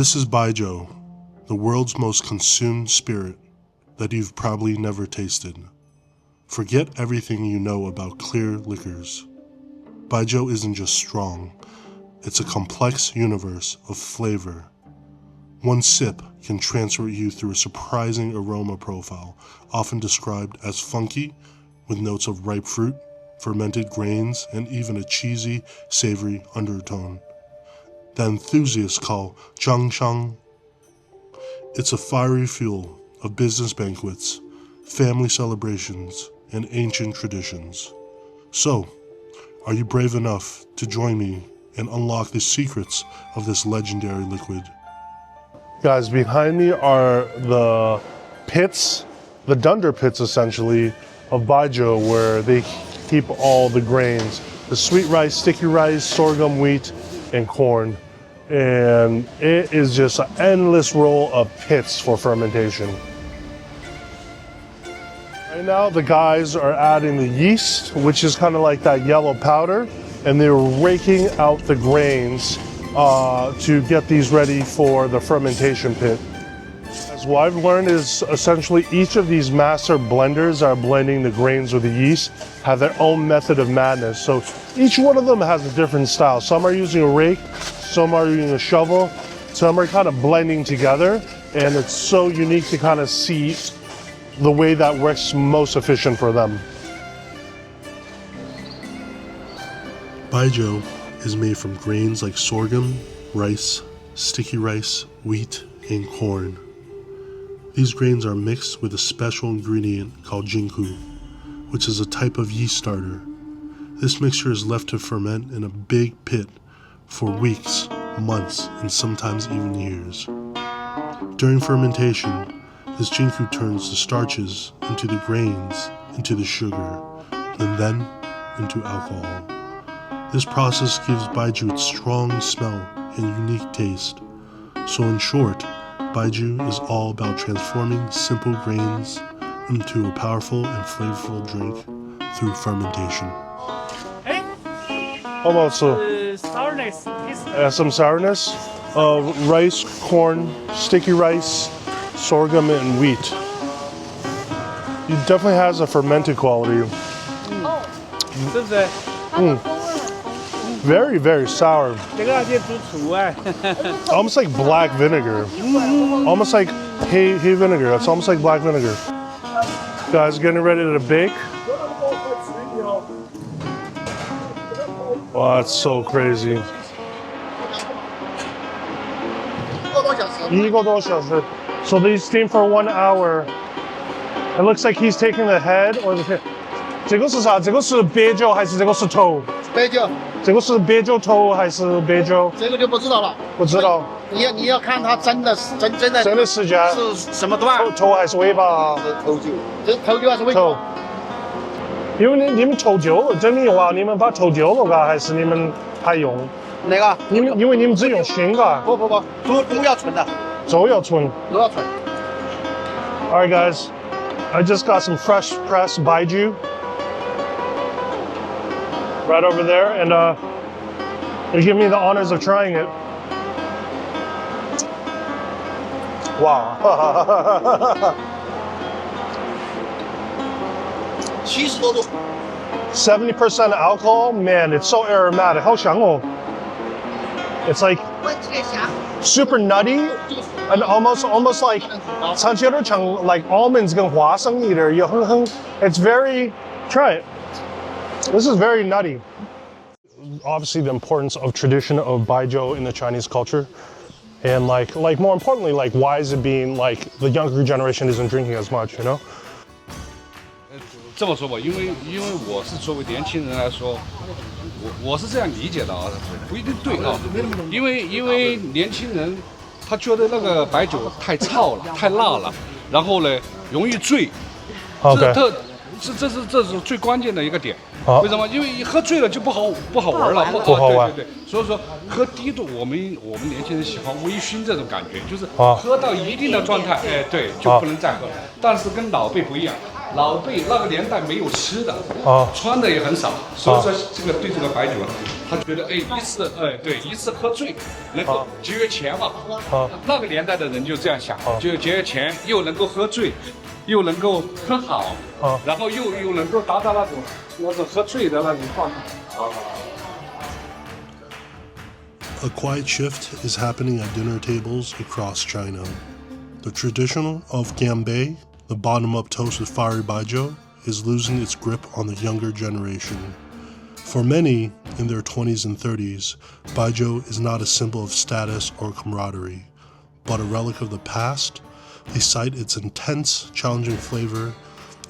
This is Baijiu, the world's most consumed spirit that you've probably never tasted. Forget everything you know about clear liquors. Baijiu isn't just strong, it's a complex universe of flavor. One sip can transport you through a surprising aroma profile, often described as funky, with notes of ripe fruit, fermented grains, and even a cheesy, savory undertone that enthusiasts call zhangshang. It's a fiery fuel of business banquets, family celebrations, and ancient traditions. So, are you brave enough to join me and unlock the secrets of this legendary liquid? Guys, behind me are the pits, the dunder pits essentially, of Baijiu, where they keep all the grains, the sweet rice, sticky rice, sorghum, wheat, and corn. And it is just an endless row of pits for fermentation. Right now, the guys are adding the yeast, which is kind of like that yellow powder, and they're raking out the grains to get these ready for the fermentation pit. As what I've learned is essentially each of these master blenders are blending the grains with the yeast have their own method of madness. So each one of them has a different style. Some are using a rake, some are using a shovel, some are kind of blending together, and it's so unique to kind of see the way that works most efficient for them. Baijiu is made from grains like sorghum, rice, sticky rice, wheat, and corn. These grains are mixed with a special ingredient called jinku, which is a type of yeast starter. This mixture is left to ferment in a big pit for weeks, months, and sometimes even years. During fermentation, this jinku turns the starches into the grains, into the sugar, and then into alcohol. This process gives Baijiu its strong smell and unique taste. So in short, Baijiu is all about transforming simple grains into a powerful and flavorful drink through fermentation. How about sourness. some sourness? Rice, corn, sticky rice, sorghum, and wheat. It definitely has a fermented quality. Very, very sour. Almost like black vinegar. Almost like hay vinegar. It's almost like black vinegar. Guys, getting ready to bake. Wow, that's so crazy. 1个多小时. So they steam for 1 hour. It looks like he's taking the head or the tail. 这个是啥？这个是白酒还是这个是头？白酒。这个是白酒头还是白酒？这个就不知道了。不知道。你要看它真的真的时间是什么段？头还是尾巴？头酒。这头酒还是尾巴？因为你们抽酒，证明的话，你们把抽酒了嘎，还是你们还用？哪个？因为你们只用熏嘎。不，都要纯的。都要纯。都要纯。All right, guys. I just got some fresh pressed Baijiu right over there, and they give me the honors of trying it. Wow. 70多度。70% alcohol, man, it's so aromatic. 好香哦. It's like super nutty and almost like 尝起来像 like almonds 跟花生一点，也很 It's very, try it. This is very nutty. Obviously, the importance of tradition of Baijiu in the Chinese culture, and like more importantly, like why is it being like the younger generation isn't drinking as much, you know? 这么说吧，因为我是作为年轻人来说，我是这样理解的啊，不一定对啊，因为年轻人他觉得那个白酒太燥了，太辣了，然后呢容易醉，这是最关键的一个点。为什么？因为一喝醉了就不好玩了，不好玩。对，所以说喝低度，我们年轻人喜欢微醺这种感觉，就是喝到一定的状态，哎，对，就不能再喝了。但是跟老辈不一样，老辈那个年代没有吃的，穿的也很少，所以说这个对这个白酒，他觉得一次喝醉能够节约钱嘛。那个年代的人就这样想，就节约钱，又能够喝醉，又能够喝好，然后又能够达到那种喝醉的那种状态。A quiet shift is happening at dinner tables across China. The tradition of Gambei, the bottom-up toast with fiery baijiu, is losing its grip on the younger generation. For many, in their 20s and 30s, baijiu is not a symbol of status or camaraderie, but a relic of the past. They cite its intense, challenging flavor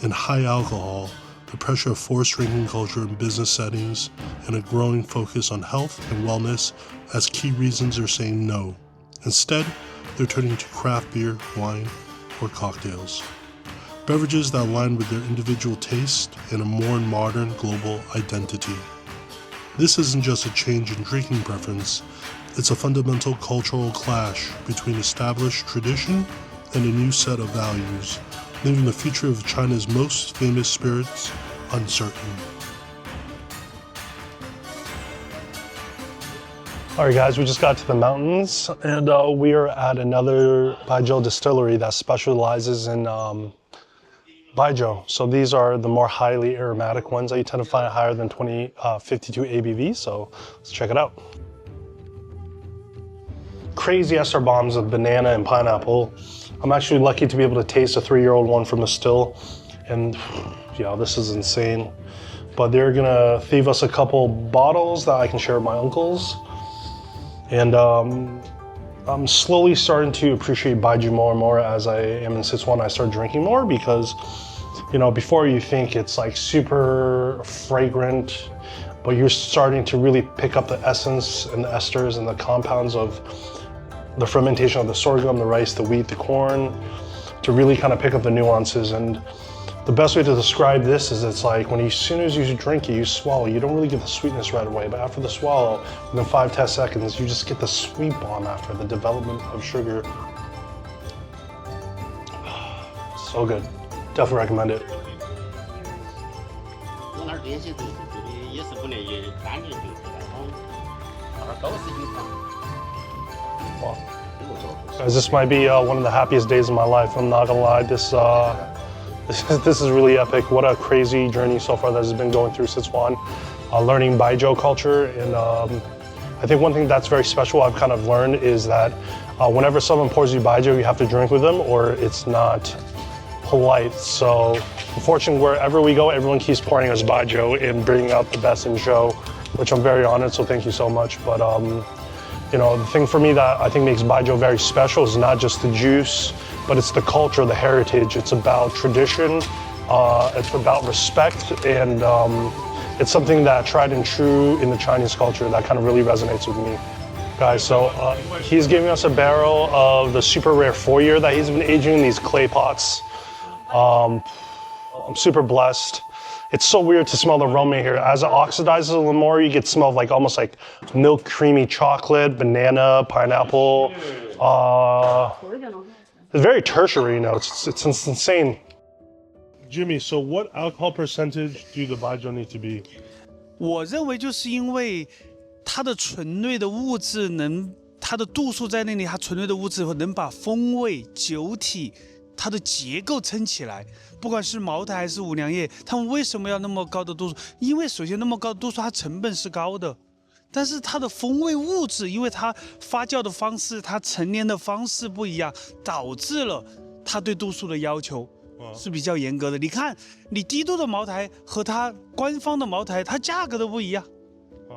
and high alcohol, the pressure of forced drinking culture in business settings, and a growing focus on health and wellness as key reasons they're saying no. Instead, they're turning to craft beer, wine, or cocktails. Beverages that align with their individual taste and a more modern global identity. This isn't just a change in drinking preference, it's a fundamental cultural clash between established tradition and a new set of values, leaving the future of China's most famous spirits uncertain. Alright guys, we just got to the mountains and we are at another Baijiu distillery that specializes in Baijiu. So these are the more highly aromatic ones that you tend to find higher than 52 ABV, so let's check it out. Crazy ester bombs of banana and pineapple. I'm actually lucky to be able to taste a 3-year-old one from a still, and yeah, this is insane. But they're gonna thieve us a couple bottles that I can share with my uncles. And I'm slowly starting to appreciate Baijiu more and more as I am in Sichuan. I start drinking more because, you know, before you think it's like super fragrant, but you're starting to really pick up the essence and the esters and the compounds of the fermentation of the sorghum, the rice, the wheat, the corn, to really kind of pick up the nuances. And the best way to describe this is it's like as soon as you drink it, you swallow, you don't really get the sweetness right away, but after the swallow, within 5-10 seconds, you just get the sweet bomb after the development of sugar. So good. Definitely recommend it. Wow. Guys, this might be one of the happiest days of my life. I'm not gonna lie. This is really epic. What a crazy journey so far that has been going through Sichuan, learning Baijiu culture. And I think one thing that's very special I've kind of learned is that whenever someone pours you Baijiu, you have to drink with them or it's not polite. So unfortunately, wherever we go, everyone keeps pouring us Baijiu and bringing out the best in show, which I'm very honored, so thank you so much. But you know, the thing for me that I think makes Baijiu very special is not just the juice, but it's the culture, the heritage. It's about tradition, it's about respect, and it's something that tried and true in the Chinese culture that kind of really resonates with me. Guys, so he's giving us a barrel of the super rare 4-year that he's been aging in these clay pots. I'm super blessed. It's so weird to smell the aroma here. As it oxidizes a little more, you get smell of like almost like milk, creamy chocolate, banana, pineapple. It's very tertiary, you know, it's insane. Jimmy, so what alcohol percentage do the Baijiu need to be? 我认为就是因为它的醇类的物质它的度数在那里，它醇类的物质能把风味、酒体、它的结构撑起来。不管是茅台还是五粮液，他们为什么要那么高的度数？因为首先那么高的度数，它成本是高的，但是它的风味物质，因为它发酵的方式、它陈年的方式不一样，导致了它对度数的要求是比较严格的。你看，你低度的茅台和它官方的茅台，它价格都不一样。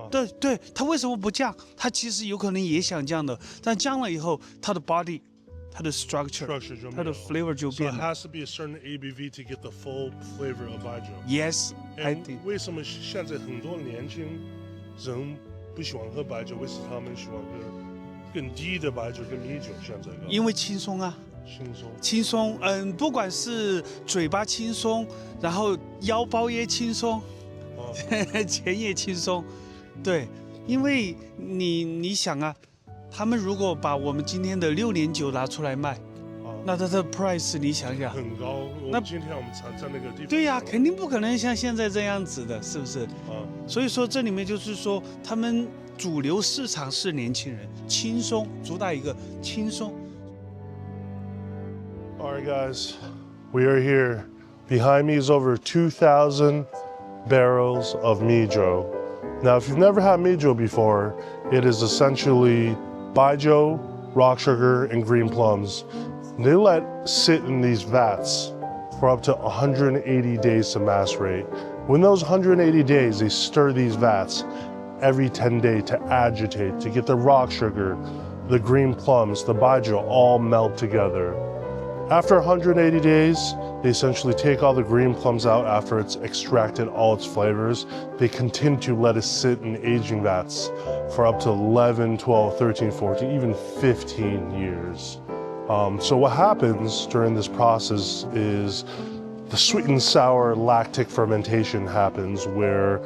对，它为什么不降？它其实有可能也想降的，但降了以后，它的 body。它的 structure 它的 flavor 就变了。So it has to be a certain ABV to get the full flavor of Baijiu. Yes, I think. 为什么现在很多年轻人不喜欢喝Baijiu？为什么他们喜欢喝更低的Baijiu跟米酒？现在因为轻松啊，轻松。不管是嘴巴轻松，然后腰包也轻松，钱也轻松。对，因为你想啊。他们如果把我们今天的6年酒拿出来卖，那它的 price 你想想，很高。那今天我们藏在那个地方。对呀，肯定不可能像现在这样子的，是不是？啊，所以说这里面就是说，他们主流市场是年轻人，轻松，主打一个轻松。All right, guys, we are here. Behind me is over 2,000 barrels of Meijiu. Now, if you've never had Meijiu before, it is essentially Baijiu, rock sugar, and green plums. They let sit in these vats for up to 180 days to macerate. When those 180 days, they stir these vats every 10 days to agitate, to get the rock sugar, the green plums, the baijiu all melt together. After 180 days, they essentially take all the green plums out after it's extracted all its flavors. They continue to let it sit in aging vats for up to 11, 12, 13, 14, even 15 years. So what happens during this process is the sweet and sour lactic fermentation happens where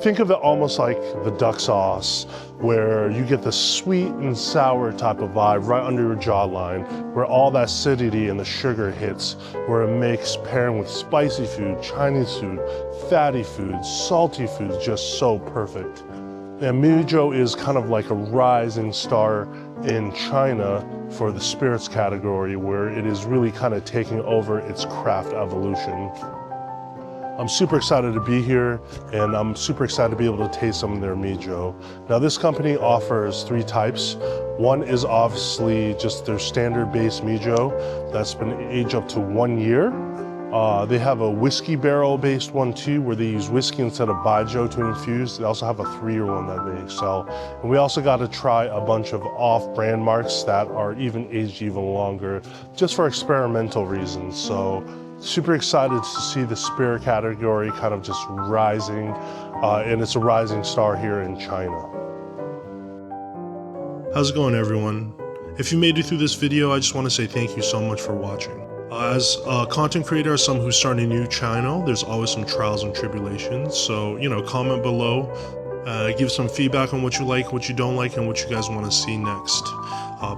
think of it almost like the duck sauce, where you get the sweet and sour type of vibe right under your jawline, where all that acidity and the sugar hits, where it makes pairing with spicy food, Chinese food, fatty food, salty food just so perfect. And Meijiu is kind of like a rising star in China for the spirits category, where it is really kind of taking over its craft evolution. I'm super excited to be here, and I'm super excited to be able to taste some of their Meijiu. Now, this company offers 3 types. One is obviously just their standard base Meijiu that's been aged up to 1 year. They have a whiskey barrel based one too, where they use whiskey instead of baijiu to infuse. They also have a 3-year one that they sell. And we also got to try a bunch of off-brand marks that are even aged even longer, just for experimental reasons. So super excited to see the spirit category kind of just rising, and it's a rising star here in China. How's it going, everyone? If you made it through this video, I just want to say thank you so much for watching. As a content creator, as someone who's starting a new channel, there's always some trials and tribulations. So, comment below, give some feedback on what you like, what you don't like, and what you guys want to see next.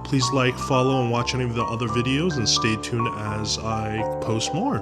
Please like, follow, and watch any of the other videos, and stay tuned as I post more.